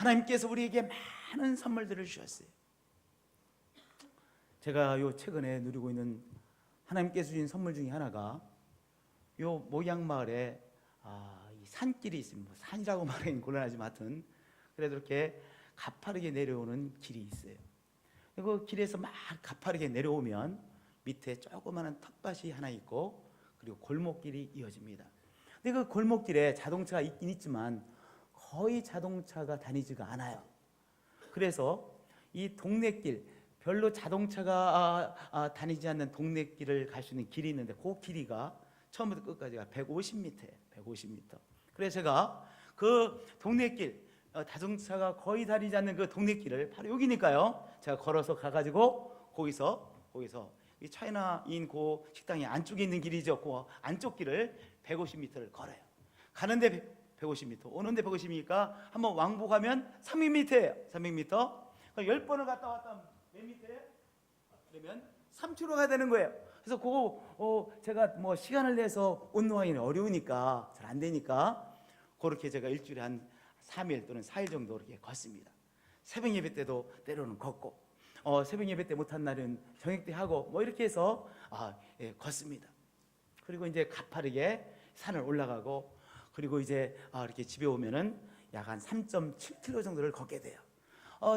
하나님께서 우리에게 많은 선물들을 주셨어요. 제가 요 최근에 누리고 있는 하나님께서 주신 선물 중에 하나가 요 목양마을에 이 산길이 있습니다. 뭐 산이라고 말하기는 곤란하지만 하여튼 그래도 이렇게 가파르게 내려오는 길이 있어요. 그 길에서 막 가파르게 내려오면 밑에 조그마한 텃밭이 하나 있고 그리고 골목길이 이어집니다. 근데 그 골목길에 자동차가 있긴 있지만 거의 자동차가 다니지가 않아요. 그래서 이 동네길, 별로 자동차가 다니지 않는 동네길을 갈 수 있는 길이 있는데 그 길이가 처음부터 끝까지가 150m예요. 150m. 그래서 제가 그 동네길, 자동차가 거의 다니지 않는 그 동네길을 바로 여기니까요, 제가 걸어서 가가지고 거기서 이 차이나인 그 식당이 안쪽에 있는 길이죠. 그 안쪽 길을 150m를 걸어요. 가는데 150m, 오는데 150m니까 한번 왕복하면 300m예요. 300m. 10번을 갔다 왔다 몇 미터예요? 그러면 3km 가야 되는 거예요. 그래서 그거 제가 뭐 시간을 내서 운동하기는 어려우니까 잘 안 되니까 그렇게 제가 일주일에 한 3일 또는 4일 정도 이렇게 걷습니다. 새벽 예배 때도 때로는 걷고 새벽 예배 때 못한 날은 저녁 때 하고 뭐 이렇게 해서 걷습니다. 그리고 이제 가파르게 산을 올라가고 그리고 이제 이렇게 집에 오면은 약 한 3.7km 정도를 걷게 돼요.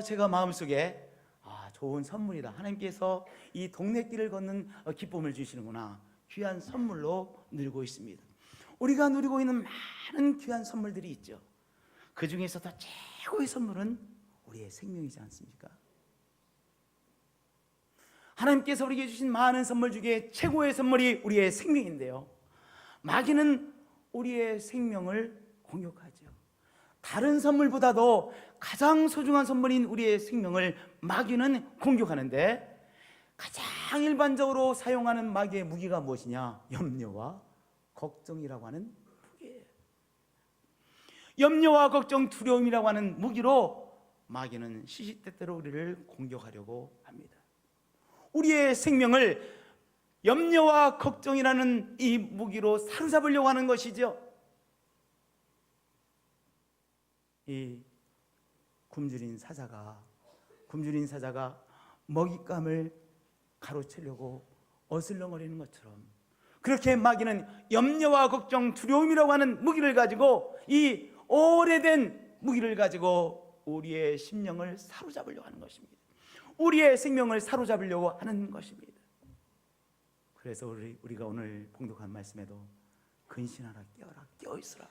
제가 마음속에 좋은 선물이다. 하나님께서 이 동네길을 걷는 기쁨을 주시는구나. 귀한 선물로 누리고 있습니다. 우리가 누리고 있는 많은 귀한 선물들이 있죠. 그 중에서도 최고의 선물은 우리의 생명이지 않습니까? 하나님께서 우리에게 주신 많은 선물 중에 최고의 선물이 우리의 생명인데요, 마귀는 우리의 생명을 공격하죠. 다른 선물보다도 가장 소중한 선물인 우리의 생명을 마귀는 공격하는데, 가장 일반적으로 사용하는 마귀의 무기가 무엇이냐? 염려와 걱정이라고 하는 무기예요. 염려와 걱정, 두려움이라고 하는 무기로 마귀는 시시때때로 우리를 공격하려고 합니다. 우리의 생명을 염려와 걱정이라는 이 무기로 사로잡으려고 하는 것이죠. 이 굶주린 사자가 먹잇감을 가로채려고 어슬렁거리는 것처럼, 그렇게 마귀는 염려와 걱정, 두려움이라고 하는 무기를 가지고, 이 오래된 무기를 가지고 우리의 심령을 사로잡으려고 하는 것입니다. 우리의 생명을 사로잡으려고 하는 것입니다. 그래서 우리가 오늘 봉독한 말씀에도 근신하라, 깨어라, 깨어있으라.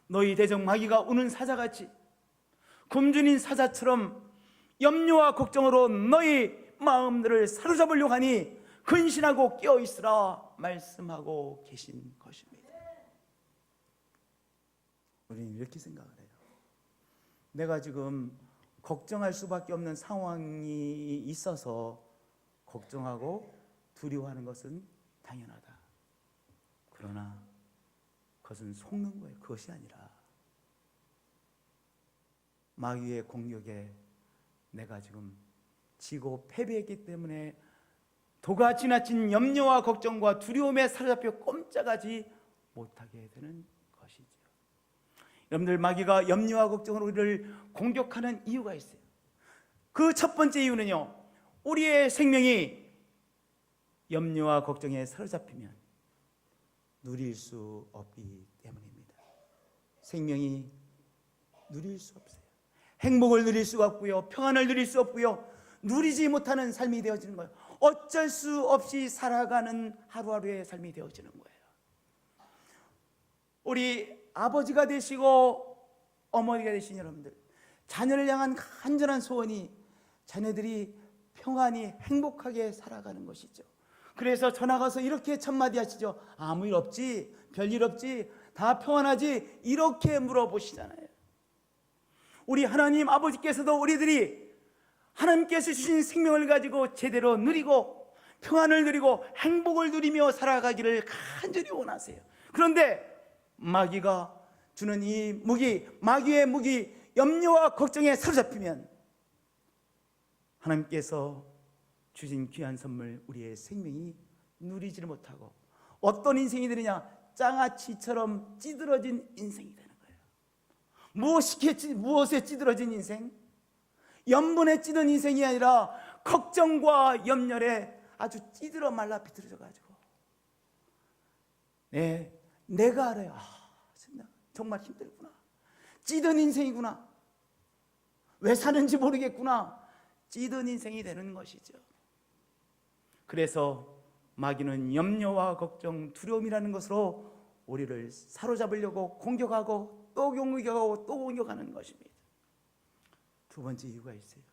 너희 대적 마귀가 우는 사자같이, 굶주린 사자처럼 염려와 걱정으로 너희 마음들을 사로잡으려고 하니 근신하고 깨어있으라 말씀하고 계신 것입니다. 우리는 이렇게 생각을 해요. 내가 지금 걱정할 수밖에 없는 상황이 있어서 걱정하고 두려워하는 것은 당연하다. 그러나 그것은 속는 거예요. 그것이 아니라 마귀의 공격에 내가 지금 지고 패배했기 때문에 도가 지나친 염려와 걱정과 두려움에 사로잡혀 꼼짝하지 못하게 되는 것이죠. 여러분들, 마귀가 염려와 걱정으로 우리를 공격하는 이유가 있어요. 그 첫 번째 이유는요, 우리의 생명이 염려와 걱정에 사로잡히면 누릴 수 없기 때문입니다. 생명이 누릴 수 없어요. 행복을 누릴 수가 없고요, 평안을 누릴 수 없고요, 누리지 못하는 삶이 되어지는 거예요. 어쩔 수 없이 살아가는 하루하루의 삶이 되어지는 거예요. 우리 아버지가 되시고 어머니가 되신 여러분들, 자녀를 향한 간절한 소원이 자녀들이 평안히 행복하게 살아가는 것이죠. 그래서 전화가서 이렇게 첫마디 하시죠. 아무 일 없지? 별일 없지? 다 평안하지? 이렇게 물어보시잖아요. 우리 하나님 아버지께서도 우리들이 하나님께서 주신 생명을 가지고 제대로 누리고 평안을 누리고 행복을 누리며 살아가기를 간절히 원하세요. 그런데 마귀가 주는 이 무기, 마귀의 무기, 염려와 걱정에 사로잡히면 하나님께서 주신 귀한 선물, 우리의 생명이 누리지를 못하고 어떤 인생이 되느냐? 장아찌처럼 찌들어진 인생이 되는 거예요. 무엇에 찌들어진 인생? 염분에 찌든 인생이 아니라 걱정과 염려에 아주 찌들어 말라 비틀어져 가지고 내가 알아요. 정말 힘들구나. 찌든 인생이구나. 왜 사는지 모르겠구나. 찌든 인생이 되는 것이죠. 그래서 마귀는 염려와 걱정, 두려움이라는 것으로 우리를 사로잡으려고 공격하고 또 공격하고 또 공격하는 것입니다. 두 번째 이유가 있어요.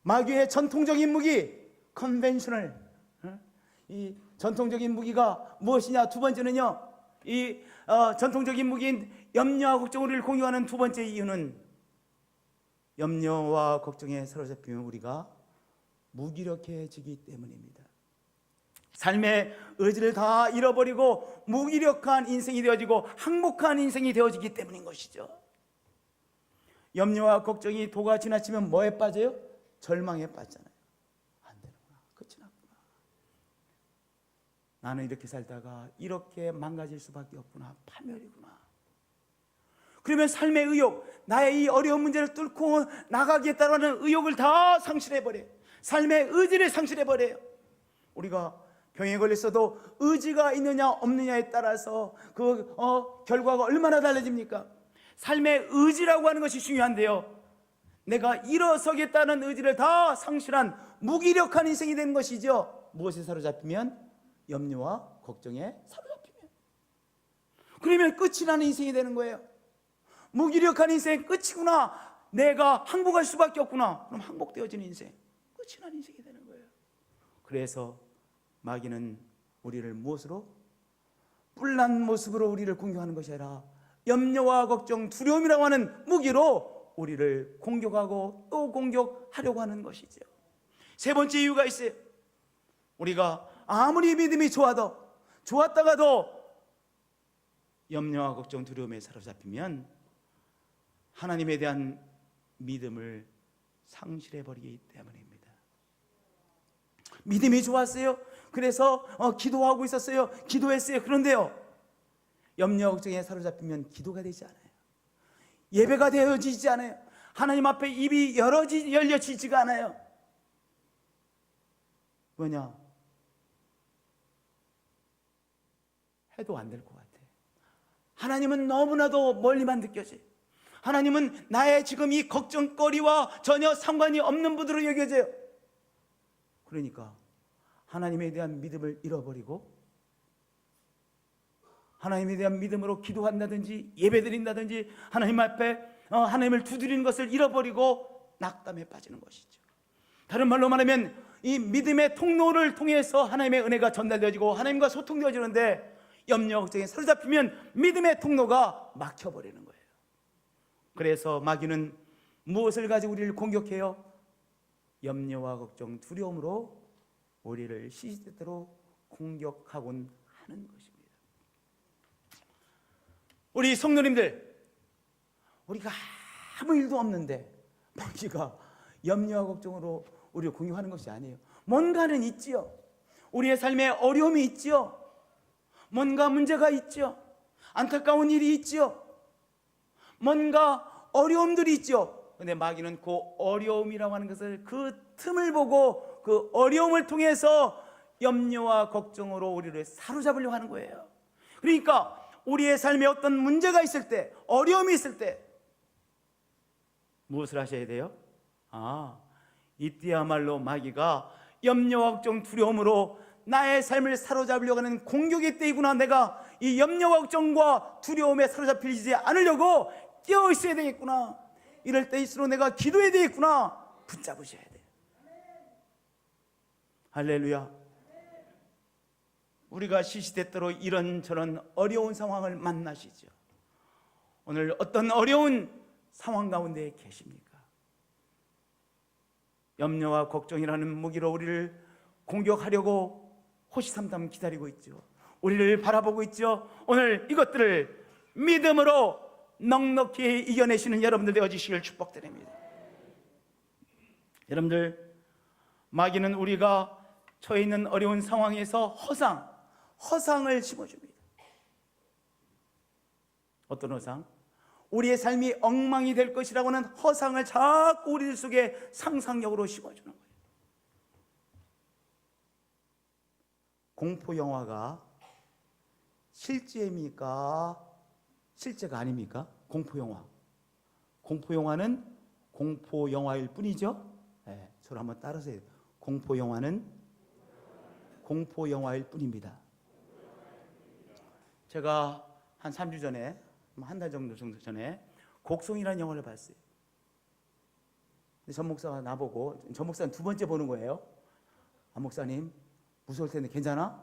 마귀의 전통적인 무기, 컨벤셔널, 이 전통적인 무기가 무엇이냐? 두 번째는요, 이 전통적인 무기인 염려와 걱정을 공유하는 두 번째 이유는 염려와 걱정에 사로잡히면 우리가 무기력해지기 때문입니다. 삶의 의지를 다 잃어버리고 무기력한 인생이 되어지고 항복한 인생이 되어지기 때문인 것이죠. 염려와 걱정이 도가 지나치면 뭐에 빠져요? 절망에 빠지잖아요. 안 되는구나, 끝이 났구나. 나는 이렇게 살다가 이렇게 망가질 수밖에 없구나, 파멸이구나. 그러면 삶의 의욕, 나의 이 어려운 문제를 뚫고 나가겠다라는 의욕을 다 상실해버려요. 삶의 의지를 상실해버려요. 우리가 병에 걸렸어도 의지가 있느냐 없느냐에 따라서 그 결과가 얼마나 달라집니까? 삶의 의지라고 하는 것이 중요한데요, 내가 일어서겠다는 의지를 다 상실한 무기력한 인생이 되는 것이죠. 무엇에 사로잡히면? 염려와 걱정에 사로잡히면. 그러면 끝이 나는 인생이 되는 거예요. 무기력한 인생 끝이구나, 내가 항복할 수밖에 없구나. 그럼 항복되어지는 인생, 끝이 나는 인생이 되는 거예요. 그래서 마귀는 우리를 무엇으로? 뿔난 모습으로 우리를 공격하는 것이 아니라 염려와 걱정, 두려움이라고 하는 무기로 우리를 공격하고 또 공격하려고 하는 것이죠. 세 번째 이유가 있어요. 우리가 아무리 믿음이 좋았다가도 염려와 걱정, 두려움에 사로잡히면 하나님에 대한 믿음을 상실해버리기 때문입니다. 믿음이 좋았어요. 그래서 기도하고 있었어요. 기도했어요. 그런데요, 염려 걱정에 사로잡히면 기도가 되지 않아요. 예배가 되어지지 않아요. 하나님 앞에 입이 열려지지가 않아요. 왜냐? 해도 안 될 것 같아. 하나님은 너무나도 멀리만 느껴져요. 하나님은 나의 지금 이 걱정거리와 전혀 상관이 없는 분으로 여겨져요. 그러니까 하나님에 대한 믿음을 잃어버리고 하나님에 대한 믿음으로 기도한다든지 예배드린다든지 하나님 앞에 하나님을 두드리는 것을 잃어버리고 낙담에 빠지는 것이죠. 다른 말로 말하면 이 믿음의 통로를 통해서 하나님의 은혜가 전달되어지고 하나님과 소통되어지는데 염려 걱정에 사로잡히면 믿음의 통로가 막혀버리는 거예요. 그래서 마귀는 무엇을 가지고 우리를 공격해요? 염려와 걱정, 두려움으로 우리를 시시때때로 공격하곤 하는 것입니다. 우리 성도님들, 우리가 아무 일도 없는데 마귀가 염려와 걱정으로 우리를 공격하는 것이 아니에요. 뭔가는 있지요. 우리의 삶에 어려움이 있지요. 뭔가 문제가 있지요. 안타까운 일이 있지요. 뭔가 어려움들이 있죠. 그런데 마귀는 그 어려움이라고 하는 것을 그 틈을 보고 그 어려움을 통해서 염려와 걱정으로 우리를 사로잡으려고 하는 거예요. 그러니까 우리의 삶에 어떤 문제가 있을 때, 어려움이 있을 때 무엇을 하셔야 돼요? 이때야말로 마귀가 염려와 걱정, 두려움으로 나의 삶을 사로잡으려고 하는 공격의 때이구나. 내가 이 염려와 걱정과 두려움에 사로잡히지 않으려고 깨어 있어야 되겠구나. 이럴 때일수록 내가 기도해야 되겠구나. 붙잡으셔야 돼요. 할렐루야. 우리가 시시때때로 이런저런 어려운 상황을 만나시죠. 오늘 어떤 어려운 상황 가운데 계십니까? 염려와 걱정이라는 무기로 우리를 공격하려고 호시탐탐 기다리고 있죠. 우리를 바라보고 있죠. 오늘 이것들을 믿음으로 넉넉히 이겨내시는 여러분들 되어주시길 축복드립니다. 여러분들, 마귀는 우리가 처해 있는 어려운 상황에서 허상을 심어줍니다. 어떤 허상? 우리의 삶이 엉망이 될 것이라고는 허상을 자꾸 우리 속에 상상력으로 심어주는 거예요. 공포 영화가 실제입니까? 실제가 아닙니까? 공포 영화. 공포 영화는 공포 영화일 뿐이죠. 네, 저를 한번 따라서요. 공포 영화는 공포 영화일 뿐입니다. 제가 한 3주 전에, 한 달 정도 전에 곡성이라는 영화를 봤어요. 전 목사가 나보고, 전 목사는 두 번째 보는 거예요. 아, 목사님 무서울 텐데 괜찮아?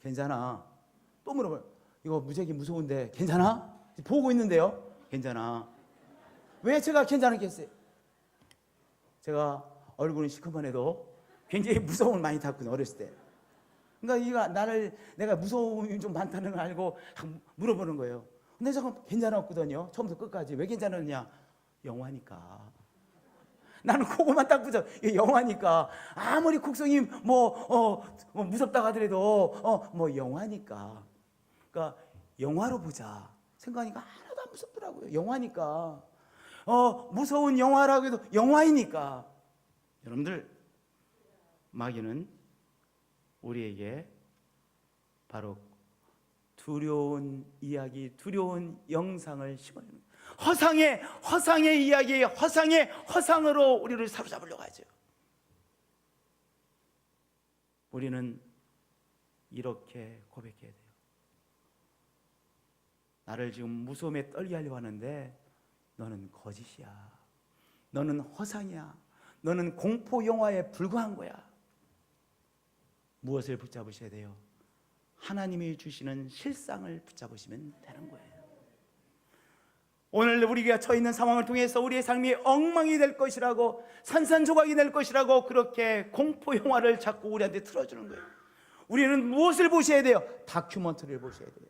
괜찮아. 또 물어봐요. 이거 무지하게 무서운데 괜찮아? 보고 있는데요. 괜찮아. 왜 제가 괜찮았겠어요? 제가 얼굴은 시커먼해도 굉장히 무서움을 많이 탔거든요, 어렸을 때. 그러니까 내가 무서움이 좀 많다는 걸 알고 물어보는 거예요. 근데 저는 괜찮았거든요. 처음부터 끝까지. 왜 괜찮았느냐? 영화니까. 나는 그거만 딱 붙여. 영화니까. 아무리 국성이 무섭다고 하더라도 영화니까. 그러니까 영화로 보자 생각하니까 하나도 안 무섭더라고요. 영화니까. 무서운 영화라고 해도 영화이니까. 여러분들, 마귀는 우리에게 바로 두려운 이야기, 두려운 영상을 심어주는 거예요. 허상의 이야기, 허상으로 우리를 사로잡으려고 하죠. 우리는 이렇게 고백해야 돼요. 나를 지금 무서움에 떨게 하려고 하는데 너는 거짓이야. 너는 허상이야. 너는 공포 영화에 불과한 거야. 무엇을 붙잡으셔야 돼요? 하나님이 주시는 실상을 붙잡으시면 되는 거예요. 오늘 우리가 처해 있는 상황을 통해서 우리의 삶이 엉망이 될 것이라고, 산산조각이 될 것이라고 그렇게 공포 영화를 자꾸 우리한테 틀어주는 거예요. 우리는 무엇을 보셔야 돼요? 다큐멘터리를 보셔야 돼요.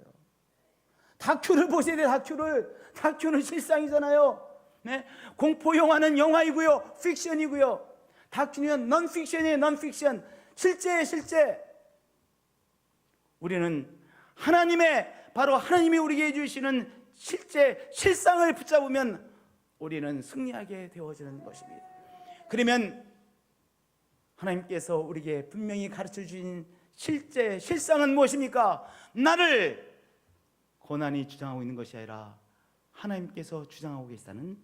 다큐를 보셔야 돼요. 다큐는 실상이잖아요. 네? 공포 영화는 영화이고요, 픽션이고요. 다큐는 넌픽션이에요. 넌픽션. 실제. 우리는 바로 하나님이 우리에게 주시는 실상을 붙잡으면 우리는 승리하게 되어지는 것입니다. 그러면 하나님께서 우리에게 분명히 가르쳐 주신 실상은 무엇입니까? 나를 고난이 주장하고 있는 것이 아니라 하나님께서 주장하고 계시다는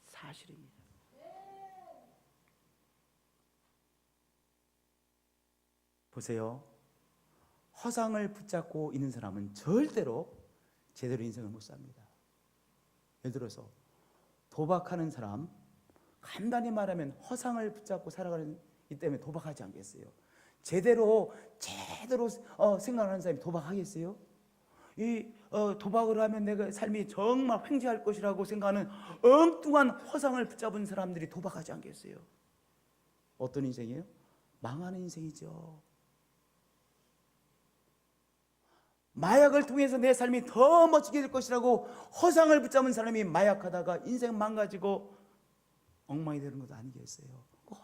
사실입니다. 보세요. 허상을 붙잡고 있는 사람은 절대로 제대로 인생을 못 삽니다. 예를 들어서 도박하는 사람, 간단히 말하면 허상을 붙잡고 살아가는 이 때문에 도박하지 않겠어요? 제대로 생각하는 사람이 도박하겠어요? 도박을 하면 내가 삶이 정말 횡재할 것이라고 생각하는 엉뚱한 허상을 붙잡은 사람들이 도박하지 않겠어요? 어떤 인생이에요? 망하는 인생이죠. 마약을 통해서 내 삶이 더 멋지게 될 것이라고 허상을 붙잡은 사람이 마약하다가 인생 망가지고 엉망이 되는 것도 아니겠어요? 그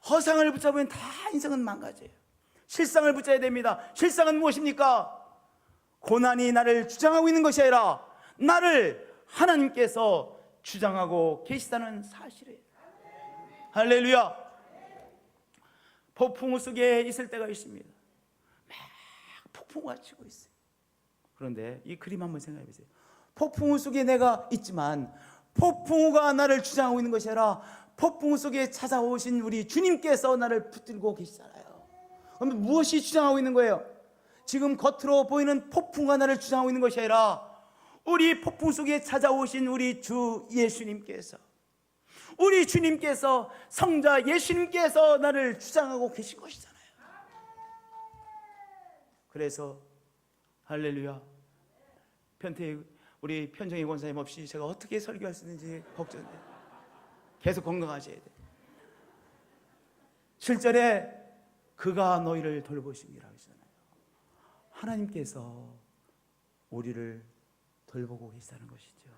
허상을 붙잡으면 다 인생은 망가져요. 실상을 붙잡아야 됩니다. 실상은 무엇입니까? 고난이 나를 주장하고 있는 것이 아니라 나를 하나님께서 주장하고 계시다는 사실이에요. 할렐루야. 폭풍우 속에 있을 때가 있습니다. 막 폭풍우가 치고 있어요. 그런데 이 그림 한번 생각해 보세요. 폭풍우 속에 내가 있지만 폭풍우가 나를 주장하고 있는 것이 아니라 폭풍우 속에 찾아오신 우리 주님께서 나를 붙들고 계시잖아요. 그럼 무엇이 주장하고 있는 거예요? 지금 겉으로 보이는 폭풍우가 나를 주장하고 있는 것이 아니라 우리 폭풍 속에 찾아오신 우리 주 예수님께서, 우리 주님께서, 성자 예수님께서 나를 주장하고 계신 것이잖아요. 그래서 할렐루야, 우리 편정희 권사님 없이 제가 어떻게 설교할 수 있는지 걱정돼요. 계속 건강하셔야 돼요. 7절에 그가 너희를 돌보심이라 하시잖아요. 하나님께서 우리를 돌보고 계시다는 것이죠.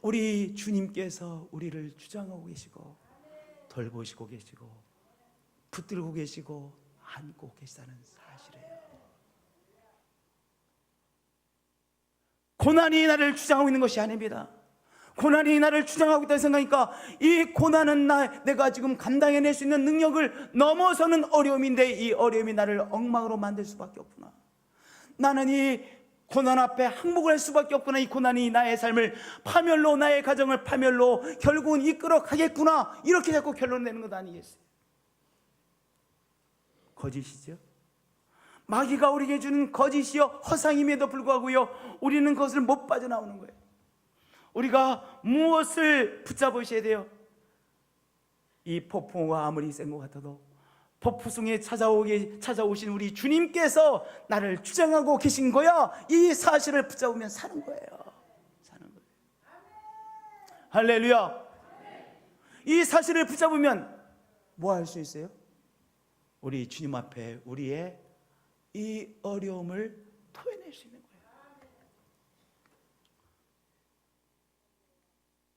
우리 주님께서 우리를 주장하고 계시고 돌보시고 계시고 붙들고 계시고 안고 계시다는 사실이에요. 고난이 나를 주장하고 있는 것이 아닙니다. 고난이 나를 주장하고 있다고 생각하니까 이 고난은 내가 지금 감당해낼 수 있는 능력을 넘어서는 어려움인데 이 어려움이 나를 엉망으로 만들 수밖에 없구나. 나는 이 고난 앞에 항복을 할 수밖에 없구나. 이 고난이 나의 삶을 파멸로, 나의 가정을 파멸로 결국은 이끌어 가겠구나. 이렇게 자꾸 결론 내는 것 아니겠어요? 거짓이죠. 마귀가 우리에게 주는 거짓이요 허상임에도 불구하고요 우리는 그것을 못 빠져나오는 거예요. 우리가 무엇을 붙잡으셔야 돼요? 이 폭풍우가 아무리 센 것 같아도 폭풍에 찾아오신 우리 주님께서 나를 주장하고 계신 거야. 이 사실을 붙잡으면 사는 거예요. 사는 거예요. 할렐루야. 이 사실을 붙잡으면 뭐 할 수 있어요? 우리 주님 앞에 우리의 이 어려움을 토해낼 수 있는 거예요.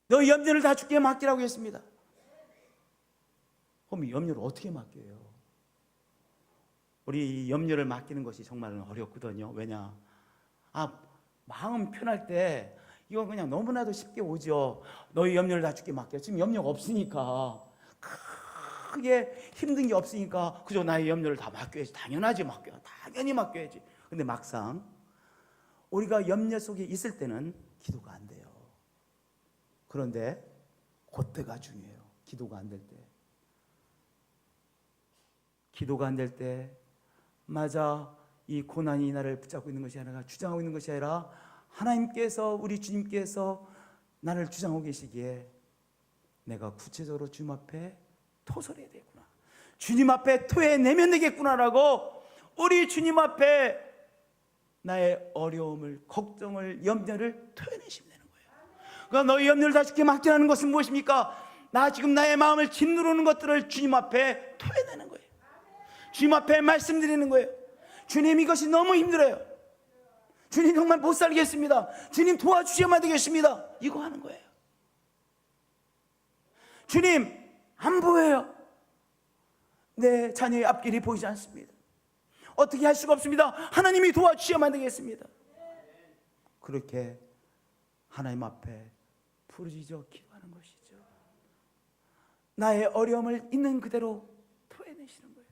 너 염려를 다 주께 맡기라고 했습니다. 그럼 염려를 어떻게 맡겨요? 우리 염려를 맡기는 것이 정말 어렵거든요. 왜냐? 마음 편할 때 이건 그냥 너무나도 쉽게 오죠. 너희 염려를 다 주께 맡겨. 지금 염려가 없으니까, 크게 힘든 게 없으니까 그저 나의 염려를 다 맡겨야지. 당연하지, 당연히 맡겨야지. 근데 막상 우리가 염려 속에 있을 때는 기도가 안 돼요. 그런데 그때가 중요해요. 기도가 안 될 때. 기도가 안 될 때, 맞아, 이 고난이 나를 붙잡고 있는 것이 아니라, 주장하고 있는 것이 아니라 하나님께서, 우리 주님께서 나를 주장하고 계시기에 내가 구체적으로 주님 앞에 토설해야 되겠구나, 주님 앞에 토해내면 되겠구나라고 우리 주님 앞에 나의 어려움을, 걱정을, 염려를 토해내시면 되는 거예요. 그러니까 너희 염려를 다 주께 맡기라는 것은 무엇입니까? 나 지금 나의 마음을 짓누르는 것들을 주님 앞에 토해내는 거예요. 주님 앞에 말씀드리는 거예요. 주님, 이것이 너무 힘들어요. 주님, 정말 못 살겠습니다. 주님, 도와주셔야만 되겠습니다. 이거 하는 거예요. 주님, 안 보여요. 내 자녀의 앞길이 보이지 않습니다. 어떻게 할 수가 없습니다. 하나님이 도와주셔야만 되겠습니다. 그렇게 하나님 앞에 부르짖어 기도하는 것이죠. 나의 어려움을 있는 그대로 토해내시는 거예요.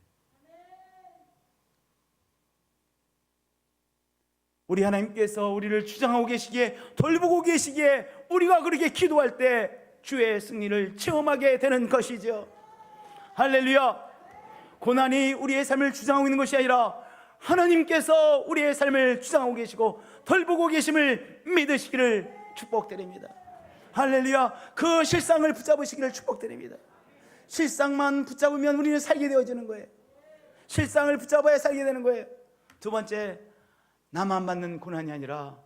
우리 하나님께서 우리를 주장하고 계시기에, 돌보고 계시기에 우리가 그렇게 기도할 때 주의 승리를 체험하게 되는 것이죠. 할렐루야. 고난이 우리의 삶을 주장하고 있는 것이 아니라 하나님께서 우리의 삶을 주장하고 계시고 돌보고 계심을 믿으시기를 축복드립니다. 할렐루야. 그 실상을 붙잡으시기를 축복드립니다. 실상만 붙잡으면 우리는 살게 되어지는 거예요. 실상을 붙잡아야 살게 되는 거예요. 두 번째, 나만 받는 고난이 아니라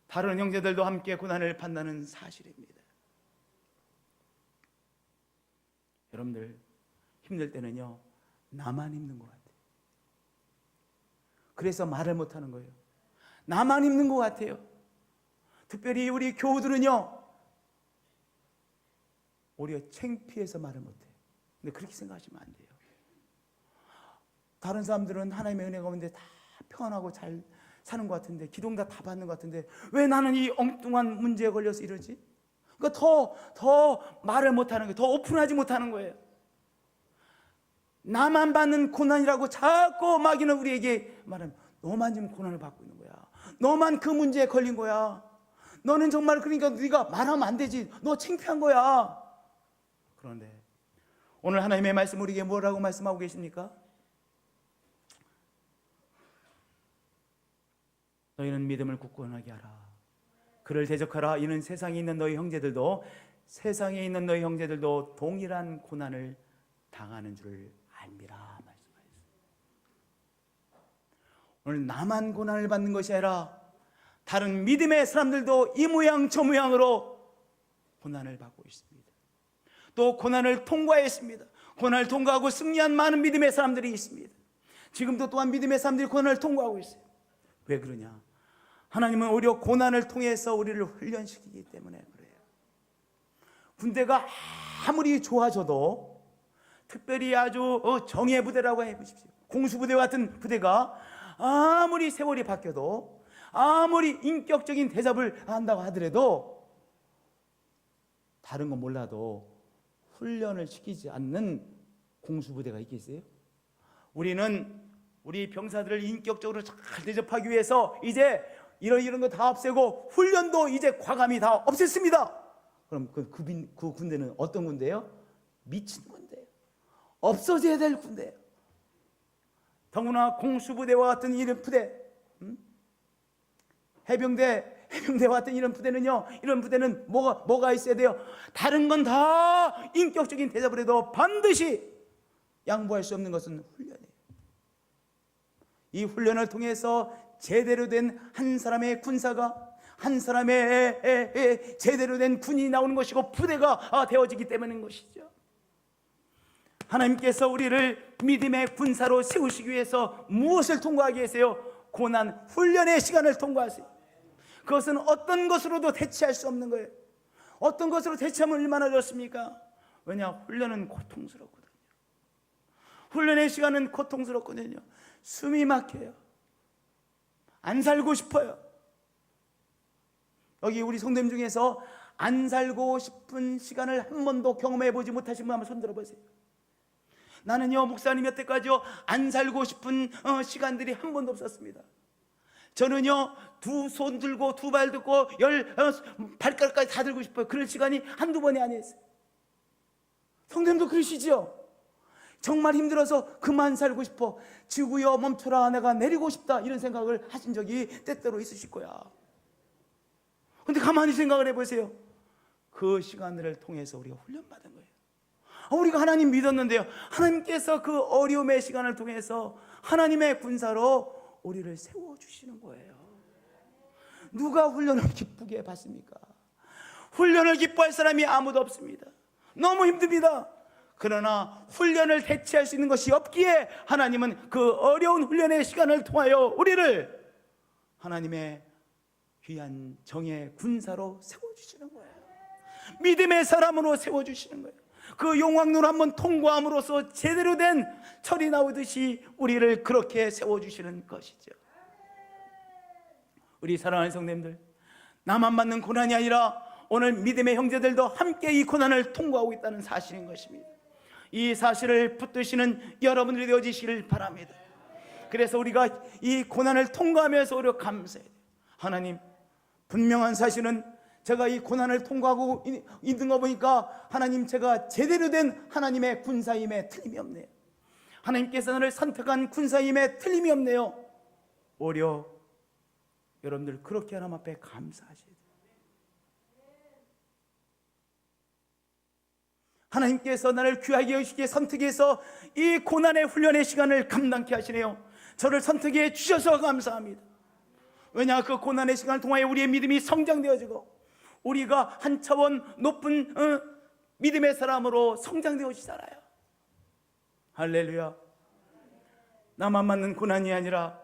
다른 형제들도 함께 고난을 받는 사실입니다. 여러분들, 힘들 때는요, 나만 힘든 것 같아요. 그래서 말을 못하는 거예요. 나만 힘든 것 같아요. 특별히 우리 교우들은요, 오히려 창피해서 말을 못해요. 근데 그렇게 생각하시면 안 돼요. 다른 사람들은 하나님의 은혜 가운데 다 평안하고 잘 사는 것 같은데, 기도응답 다 받는 것 같은데 왜 나는 이 엉뚱한 문제에 걸려서 이러지? 그러니까 더 말을 못하는 거예요. 더 오픈하지 못하는 거예요. 나만 받는 고난이라고 자꾸 마귀는 우리에게 말하면, 너만 지금 고난을 받고 있는 거야. 너만 그 문제에 걸린 거야. 너는 정말, 그러니까 네가 말하면 안 되지. 너 창피한 거야. 그런데 오늘 하나님의 말씀 우리에게 뭐라고 말씀하고 계십니까? 너희는 믿음을 굳건하게 하라. 그를 대적하라. 이는 세상에 있는 너희 형제들도 동일한 고난을 당하는 줄 알미라 말씀하셨어요. 오늘 나만 고난을 받는 것이 아니라 다른 믿음의 사람들도 이 모양 저 모양으로 고난을 받고 있습니다. 또 고난을 통과했습니다. 고난을 통과하고 승리한 많은 믿음의 사람들이 있습니다. 지금도 또한 믿음의 사람들이 고난을 통과하고 있어요. 왜 그러냐? 하나님은 오히려 고난을 통해서 우리를 훈련시키기 때문에 그래요. 군대가 아무리 좋아져도, 특별히 아주 정예 부대라고 해보십시오. 공수부대 같은 부대가 아무리 세월이 바뀌어도, 아무리 인격적인 대접을 한다고 하더라도 다른 건 몰라도 훈련을 시키지 않는 공수부대가 있겠어요? 우리 병사들을 인격적으로 잘 대접하기 위해서 이제 이런 거 다 없애고 훈련도 이제 과감히 다 없앴습니다. 그럼 그 군대는 어떤 군대예요? 미친 군대예요. 없어져야 될 군대예요. 더구나 공수부대와 같은 이런 부대, 해병대와 같은 이런 부대는요, 이런 부대는 뭐가 있어야 돼요? 다른 건 다 인격적인 대접을 해도 반드시 양보할 수 없는 것은 훈련이에요. 이 훈련을 통해서 제대로 된 한 사람의 군사가, 한 사람의 제대로 된 군인이 나오는 것이고 부대가 되어지기 때문인 것이죠. 하나님께서 우리를 믿음의 군사로 세우시기 위해서 무엇을 통과하기 위해서요? 고난 훈련의 시간을 통과하세요. 그것은 어떤 것으로도 대체할 수 없는 거예요. 어떤 것으로 대체하면 얼마나 좋습니까? 왜냐? 훈련은 고통스럽거든요. 훈련의 시간은 고통스럽거든요. 숨이 막혀요. 안 살고 싶어요. 여기 우리 성도님 중에서 안 살고 싶은 시간을 한 번도 경험해 보지 못하신 분 한번 손 들어보세요. 나는요, 목사님 여태까지요, 안 살고 싶은 시간들이 한 번도 없었습니다. 저는요, 두 손 들고 두 발 들고 발가락까지 다 들고 싶어요. 그럴 시간이 한두 번이 아니었어요. 성도님도 그러시죠? 정말 힘들어서 그만 살고 싶어, 지구여 멈춰라, 내가 내리고 싶다, 이런 생각을 하신 적이 때때로 있으실 거야. 근데 가만히 생각을 해보세요. 그 시간들을 통해서 우리가 훈련받은 거예요. 우리가 하나님 믿었는데요, 하나님께서 그 어려움의 시간을 통해서 하나님의 군사로 우리를 세워주시는 거예요. 누가 훈련을 기쁘게 받습니까? 훈련을 기뻐할 사람이 아무도 없습니다. 너무 힘듭니다. 그러나 훈련을 대체할 수 있는 것이 없기에 하나님은 그 어려운 훈련의 시간을 통하여 우리를 하나님의 귀한 정의 군사로 세워주시는 거예요. 믿음의 사람으로 세워주시는 거예요. 그 용왕로를 한번 통과함으로써 제대로 된 철이 나오듯이 우리를 그렇게 세워주시는 것이죠. 우리 사랑하는 성도님들, 나만 받는 고난이 아니라 오늘 믿음의 형제들도 함께 이 고난을 통과하고 있다는 사실인 것입니다. 이 사실을 붙드시는 여러분들이 되어지시길 바랍니다. 그래서 우리가 이 고난을 통과하면서 우리가 감사해요. 하나님, 분명한 사실은 제가 이 고난을 통과하고 있는 거 보니까 하나님, 제가 제대로 된 하나님의 군사임에 틀림이 없네요. 하나님께서 나를 선택한 군사임에 틀림이 없네요. 오히려 여러분들 그렇게 하나님 앞에 감사하셔야 돼요. 하나님께서 나를 귀하게 여기시기에 선택해서 이 고난의 훈련의 시간을 감당케 하시네요. 저를 선택해 주셔서 감사합니다. 왜냐? 그 고난의 시간을 통하여 우리의 믿음이 성장되어지고 우리가 한 차원 높은 믿음의 사람으로 성장되어지잖아요. 할렐루야. 나만 맞는 고난이 아니라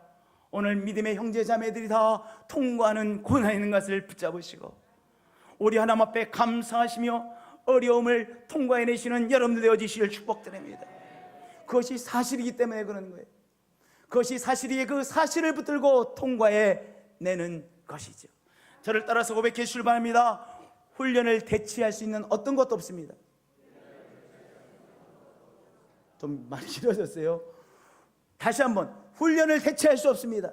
오늘 믿음의 형제 자매들이 다 통과하는 고난이 있는 것을 붙잡으시고 우리 하나님 앞에 감사하시며 어려움을 통과해내시는 여러분들 되어지시길 축복드립니다. 그것이 사실이기 때문에 그러는 거예요. 그것이 사실이기에 그 사실을 붙들고 통과해내는 것이죠. 저를 따라서 고백해 주시길 바랍니다. 훈련을 대체할 수 있는 어떤 것도 없습니다. 좀 많이 길어졌어요. 다시 한번, 훈련을 대체할 수 없습니다.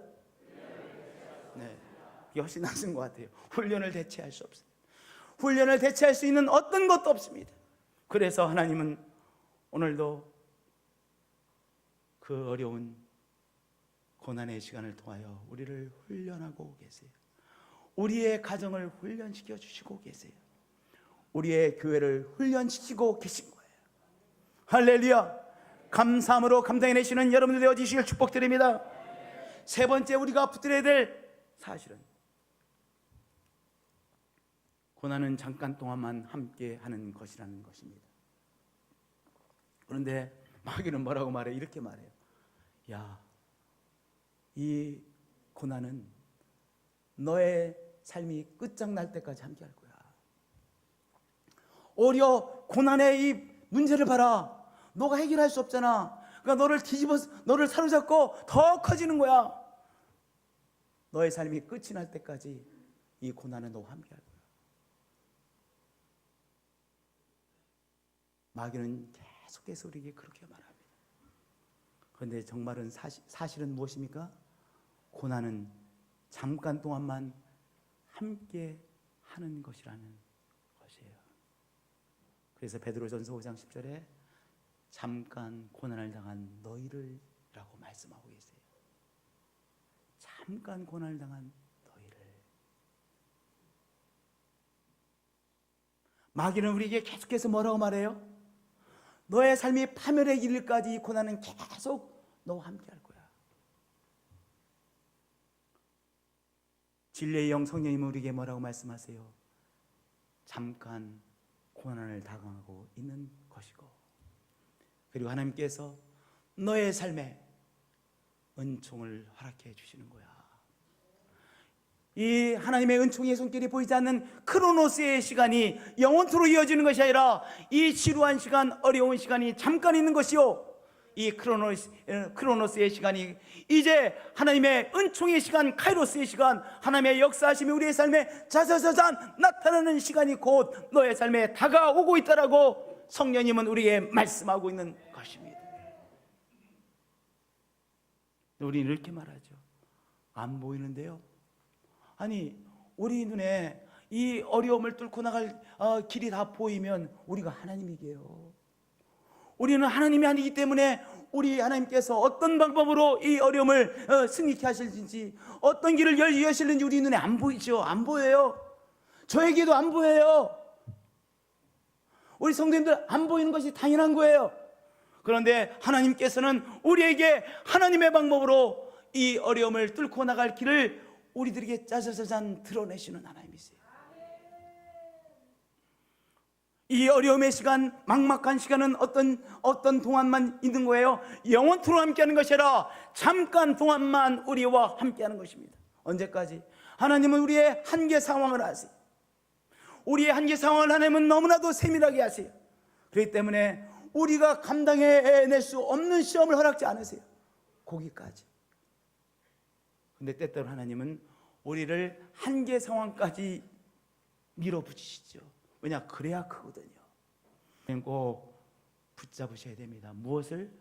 네, 이게 훨씬 낫은 것 같아요. 훈련을 대체할 수 없습니다. 훈련을 대체할 수 있는 어떤 것도 없습니다. 그래서 하나님은 오늘도 그 어려운 고난의 시간을 통하여 우리를 훈련하고 계세요. 우리의 가정을 훈련시켜 주시고 계세요. 우리의 교회를 훈련시키고 계신 거예요. 할렐루야. 감사함으로 감당해내시는 여러분들 되어지시길 축복드립니다. 세 번째, 우리가 붙들어야 될 사실은 고난은 잠깐 동안만 함께 하는 것이라는 것입니다. 그런데 마귀는 뭐라고 말해요? 이렇게 말해요. 야, 이 고난은 너의 삶이 끝장날 때까지 함께 할 거야. 오히려 고난의 이 문제를 봐라. 너가 해결할 수 없잖아. 그러니까 너를 사로잡고 더 커지는 거야. 너의 삶이 끝이 날 때까지 이 고난은 너와 함께 할 거야. 마귀는 계속해서 우리에게 그렇게 말합니다. 그런데 정말은 사실은 무엇입니까? 고난은 잠깐 동안만 함께 하는 것이라는 것이에요. 그래서 베드로전서 5장 10절에 잠깐 고난을 당한 너희를 라고 말씀하고 계세요. 잠깐 고난을 당한 너희를. 마귀는 우리에게 계속해서 뭐라고 말해요? 너의 삶이 파멸에 이를까지 이 고난은 계속 너와 함께 할 거야. 진리의 영 성령님은 우리에게 뭐라고 말씀하세요? 잠깐 고난을 당하고 있는 것이고, 그리고 하나님께서 너의 삶에 은총을 허락해 주시는 거야. 이 하나님의 은총의 손길이 보이지 않는 크로노스의 시간이 영원토록 이어지는 것이 아니라 이 지루한 시간, 어려운 시간이 잠깐 있는 것이요, 이 크로노스의 시간이 이제 하나님의 은총의 시간, 카이로스의 시간, 하나님의 역사하심이 우리의 삶에 자자자잔 나타나는 시간이 곧 너의 삶에 다가오고 있다라고 성령님은 우리에게 말씀하고 있는 것입니다. 우리는 이렇게 말하죠. 안 보이는데요. 아니, 우리 눈에 이 어려움을 뚫고 나갈 길이 다 보이면 우리가 하나님이게요. 우리는 하나님이 아니기 때문에 우리 하나님께서 어떤 방법으로 이 어려움을 승리케 하실지, 어떤 길을 여실는지 우리 눈에 안 보이죠. 안 보여요. 저에게도 안 보여요. 우리 성도님들 안 보이는 것이 당연한 거예요. 그런데 하나님께서는 우리에게 하나님의 방법으로 이 어려움을 뚫고 나갈 길을 우리들에게 짜자자잔 드러내시는 하나님이세요. 이 어려움의 시간, 막막한 시간은 어떤 동안만 있는 거예요? 영원토록 함께하는 것이 아니라 잠깐 동안만 우리와 함께하는 것입니다. 언제까지? 하나님은 우리의 한계 상황을 아세요. 우리의 한계 상황을 하나님은 너무나도 세밀하게 아세요. 그렇기 때문에 우리가 감당해낼 수 없는 시험을 허락지 않으세요. 거기까지. 근데 때때로 하나님은 우리를 한계 상황까지 밀어붙이시죠. 왜냐? 그래야 크거든요. 꼭 붙잡으셔야 됩니다. 무엇을?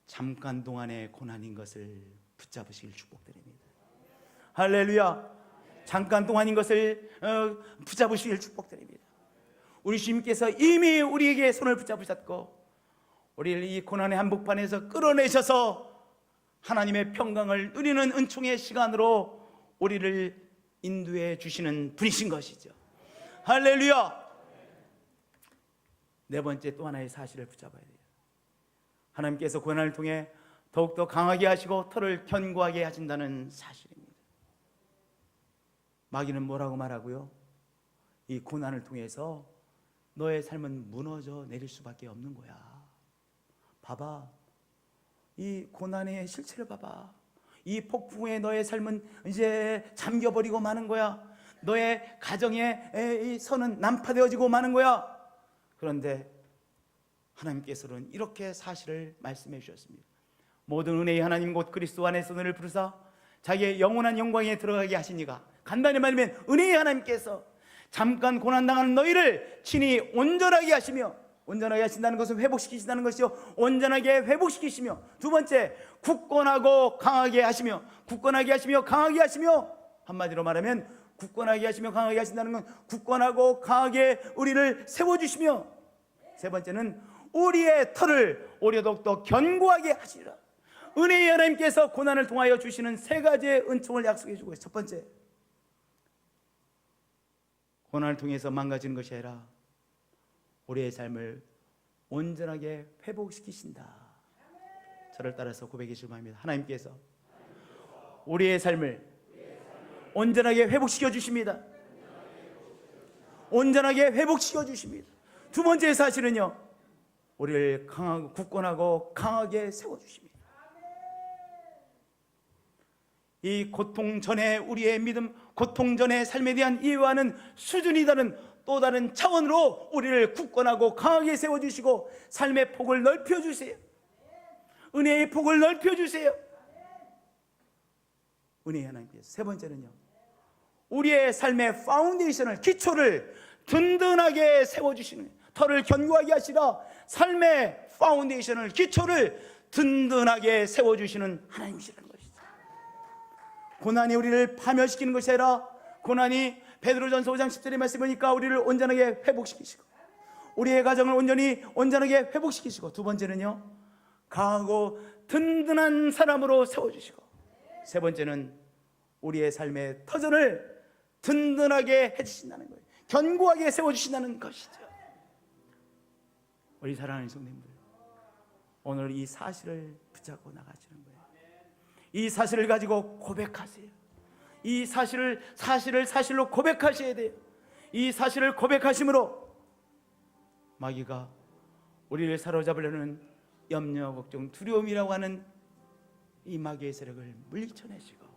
잠깐 동안의 고난인 것을 붙잡으시길 축복드립니다. 할렐루야. 잠깐 동안인 것을 붙잡으시길 축복드립니다. 우리 주님께서 이미 우리에게 손을 붙잡으셨고 우리를 이 고난의 한복판에서 끌어내셔서 하나님의 평강을 누리는 은총의 시간으로 우리를 인도해 주시는 분이신 것이죠. 할렐루야. 네 번째, 또 하나의 사실을 붙잡아야 돼요. 하나님께서 고난을 통해 더욱더 강하게 하시고 털을 견고하게 하신다는 사실입니다. 마귀는 뭐라고 말하고요? 이 고난을 통해서 너의 삶은 무너져 내릴 수밖에 없는 거야. 봐봐, 이 고난의 실체를 봐봐. 이 폭풍에 너의 삶은 이제 잠겨버리고 마는 거야. 너의 가정의 선은 난파되어지고 마는 거야. 그런데 하나님께서는 이렇게 사실을 말씀해 주셨습니다. 모든 은혜의 하나님 곧 그리스도 안에서 너를 부르사 자기의 영원한 영광에 들어가게 하시니가. 간단히 말하면 은혜의 하나님께서 잠깐 고난당하는 너희를 친히 온전하게 하시며, 온전하게 하신다는 것은 회복시키신다는 것이요, 온전하게 회복시키시며, 두 번째 굳건하고 강하게 하시며, 굳건하게 하시며 강하게 하시며, 한마디로 말하면 굳건하게 하시며 강하게 하신다는 건 굳건하고 강하게 우리를 세워주시며, 세 번째는 우리의 털을 오히려 더욱더 견고하게 하시리라. 은혜의 하나님께서 고난을 통하여 주시는 세 가지의 은총을 약속해 주고, 첫 번째, 고난을 통해서 망가지는 것이 아니라 우리의 삶을 온전하게 회복시키신다. 저를 따라서 고백해 주시기 바랍니다. 하나님께서 우리의 삶을 온전하게 회복시켜 주십니다. 온전하게 회복시켜 주십니다. 두 번째 사실은요, 우리를 강하고 굳건하고 강하게 세워주십니다. 이 고통 전에 우리의 믿음, 고통 전의 삶에 대한 이해와는 수준이 다른 또 다른 차원으로 우리를 굳건하고 강하게 세워주시고 삶의 폭을 넓혀주세요. 은혜의 폭을 넓혀주세요. 은혜의 하나님께서. 세 번째는요, 우리의 삶의 파운데이션을, 기초를 든든하게 세워주시는, 터를 견고하게 하시라 삶의 파운데이션을, 기초를 든든하게 세워주시는 하나님이시라는 것이죠. 고난이 우리를 파멸시키는 것이 아니라, 고난이 베드로전서 5장 10절의 말씀 보니까 우리를 온전하게 회복시키시고, 우리의 가정을 온전하게 회복시키시고, 두 번째는요, 강하고 든든한 사람으로 세워주시고, 세 번째는 우리의 삶의 터전을 든든하게 해주신다는 거예요. 견고하게 세워주신다는 것이죠. 우리 사랑하는 성도님들, 오늘 이 사실을 붙잡고 나가시는 거예요. 이 사실을 가지고 고백하세요. 이 사실로 고백하셔야 돼요. 이 사실을 고백하심으로 마귀가 우리를 사로잡으려는 염려, 걱정, 두려움이라고 하는 이 마귀의 세력을 물리쳐내시고,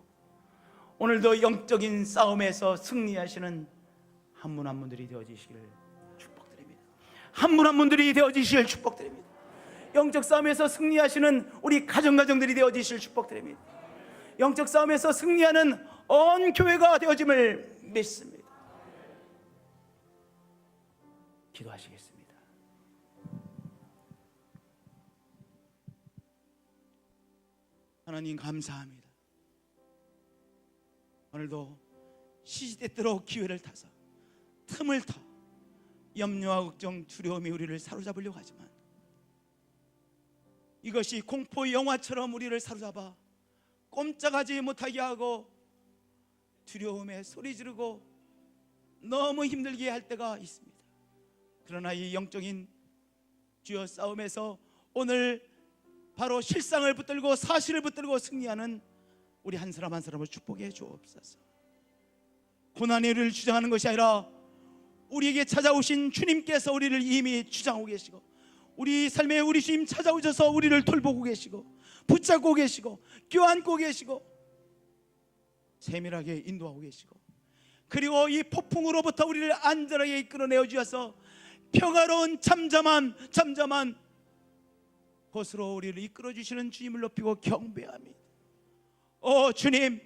오늘도 영적인 싸움에서 승리하시는 한 분 한 분들이 되어지시기를 축복드립니다. 한 분 한 분들이 되어지시길 축복드립니다. 영적 싸움에서 승리하시는 우리 가정들이 되어지시길 축복드립니다. 영적 싸움에서 승리하는 온 교회가 되어짐을 믿습니다. 기도하시겠습니다. 하나님 감사합니다. 오늘도 시시때때로 기회를 타서, 틈을 타 염려와 걱정, 두려움이 우리를 사로잡으려고 하지만, 이것이 공포 영화처럼 우리를 사로잡아 꼼짝하지 못하게 하고 두려움에 소리 지르고 너무 힘들게 할 때가 있습니다. 그러나 이 영적인 주여 싸움에서 오늘 바로 실상을 붙들고 사실을 붙들고 승리하는 우리 한 사람 한 사람을 축복해 주옵소서. 고난의 우리를 주장하는 것이 아니라 우리에게 찾아오신 주님께서 우리를 이미 주장하고 계시고, 우리 삶에 우리 주님 찾아오셔서 우리를 돌보고 계시고, 붙잡고 계시고, 껴안고 계시고, 세밀하게 인도하고 계시고, 그리고 이 폭풍으로부터 우리를 안전하게 이끌어내어 주셔서 평화로운 잠잠한 곳으로 우리를 이끌어 주시는 주님을 높이고 경배합니다. 주님,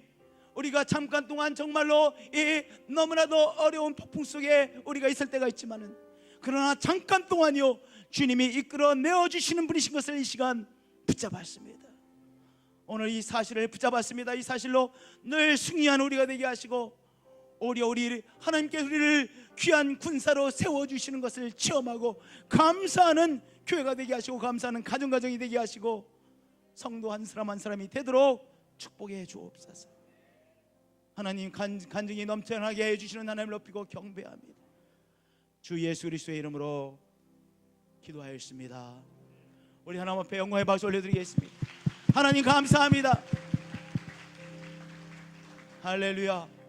우리가 잠깐 동안 정말로 이 너무나도 어려운 폭풍 속에 우리가 있을 때가 있지만은, 그러나 잠깐 동안요 주님이 이끌어내어 주시는 분이신 것을 이 시간 붙잡았습니다. 오늘 이 사실을 붙잡았습니다. 이 사실로 늘 승리한 우리가 되게 하시고, 우리 하나님께서 우리를 귀한 군사로 세워주시는 것을 체험하고 감사하는 교회가 되게 하시고, 감사하는 가정이 되게 하시고, 성도 한 사람 한 사람이 되도록 축복해 주옵소서. 하나님 간증이 넘쳐나게 해주시는 하나님을 높이고 경배합니다. 주 예수 그리스도의 이름으로 기도하였습니다. 우리 하나님 앞에 영광의 박수 올려드리겠습니다. 하나님 감사합니다. 할렐루야.